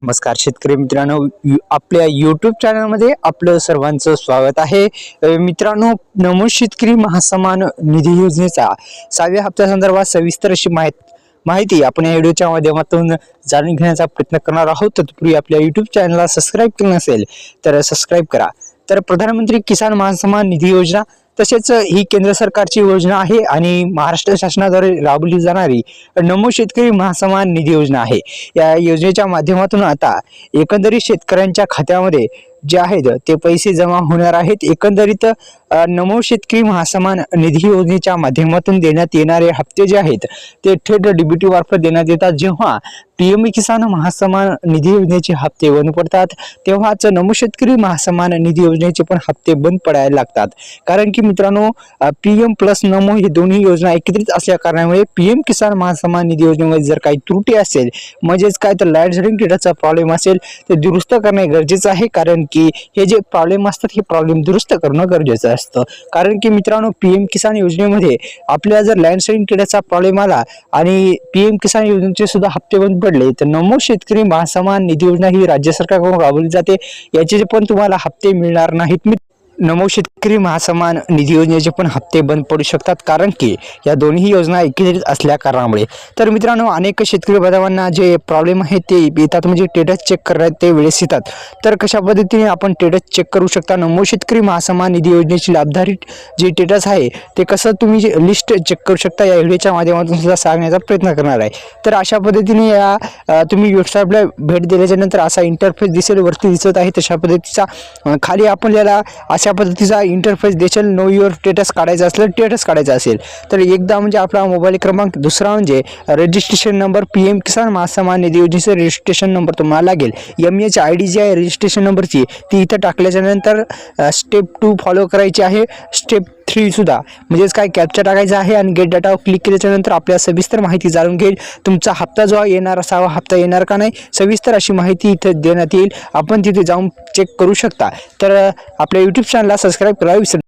नमस्कार शेतकरी मित्रांनो, आपल्या YouTube चॅनलमध्ये आपलं सर्वांचं स्वागत आहे. मित्रांनो, नमो शेतकरी महासन्मान निधी योजनेचा 6व्या हप्त्यासंदर्भात सविस्तर अशी माहिती आपण या व्हिडिओच्या माध्यमातून जाणून घेण्याचा प्रयत्न करणार आहोत. तत्पूर्वी आपल्या YouTube चॅनलला सबस्क्राईब केलं नसेल तर सबस्क्राईब करा. तर प्रधानमंत्री किसान महासन्मान निधी योजना तसेच ही केंद्र सरकारची योजना आहे आणि महाराष्ट्र शासनाद्वारे राबवली जाणारी नमो शेतकरी महासन्मान निधी योजना आहे. या योजनेच्या माध्यमातून आता एकंदरीत शेतकऱ्यांच्या खात्यामध्ये जे आहेत ते पैसे जमा होणार आहेत. एकंदरीत नमो शेतकरी महासन्मान निधी योजनेच्या माध्यमातून देण्यात येणारे हप्ते जे आहेत ते थेट डीबीटी मार्फत देण्यात येतात. जेव्हा पीएम किसान महासन्मान निधी योजनेचे हप्ते बंद पडतात तेव्हाच नमो शेतकरी महासन्मान निधी योजनेचे पण हप्ते बंद पडायला लागतात. कारण की मित्रांनो, पीएम प्लस नमो ही दोन्ही योजना एकत्रित असल्या कारणामुळे पीएम किसान महासन्मान निधी योजनेमध्ये जर काही त्रुटी असेल, म्हणजेच काय तर लाईट शेडिंग डेटाचा प्रॉब्लेम असेल ते दुरुस्त करणे गरजेचं आहे. कारण की हे जे प्रॉब्लेम असतात हे प्रॉब्लेम दुरुस्त करणं गरजेचं असतं. कारण की मित्रांनो, पीएम किसान योजनेमध्ये आपल्याला जर लँड शेडिंग डेटाचा प्रॉब्लेम आला आणि पीएम किसान योजनेचे सुद्धा हप्ते बंद पडले तर नमो शेतकरी महासन्मान निधी योजना ही राज्य सरकारकडून राबवली जाते. याचे पण तुम्हाला हप्ते मिळणार नाहीत. नमो शेतकरी महासन्मान निधी योजनेचे पण हप्ते बंद पडू शकतात, कारण की या दोन्ही योजना एकत्रित असल्या कारणामुळे. तर मित्रांनो, अनेक शेतकरी बांधवांना जे प्रॉब्लेम आहे ते येतात, म्हणजे स्टेटस चेक करायला ते वेळेस येतात. तर कशा पद्धतीने आपण स्टेटस चेक करू शकता, नमो शेतकरी महासन्मान निधी योजनेची लाभधारी जे स्टेटस आहे ते कसं तुम्ही लिस्ट चेक करू शकता, या व्हिडिओच्या माध्यमातून सुद्धा सांगण्याचा प्रयत्न करणार आहे. तर अशा पद्धतीने या तुम्ही वेबसाईटला भेट दिल्याच्या नंतर असा इंटरफेस दिसेल, वरती दिसत आहे तशा पद्धतीचा. खाली आपल्याला अशा पद्धतीचा इंटरफेस दिसेल. नो युअर स्टेटस काढायचं असेल, स्टेटस काढायचं असेल तर एकदा म्हणजे आपला मोबाईल क्रमांक, दुसरा म्हणजे रजिस्ट्रेशन नंबर, पीएम किसान महासन्मान निधी योजनेचा रजिस्ट्रेशन नंबर तुम्हाला लागेल. MHID जी आहे रजिस्ट्रेशन नंबरची ती इथं टाकल्याच्या नंतर स्टेप 2 फॉलो करायची आहे. स्टेप 3 सुद्धा म्हणजेच काय कॅप्चा टाकायचा आहे आणि गेट डाटावर क्लिक केल्याच्या नंतर आपल्याला सविस्तर माहिती जाणून घेईल. तुमचा हप्ता जो येणार असावा, हप्ता येणार का नाही, सविस्तर अशी माहिती इथं देण्यात येईल. आपण तिथे जाऊन चेक करू शकता. तर आपल्या YouTube चॅनलला सबस्क्राईब करावे विसरू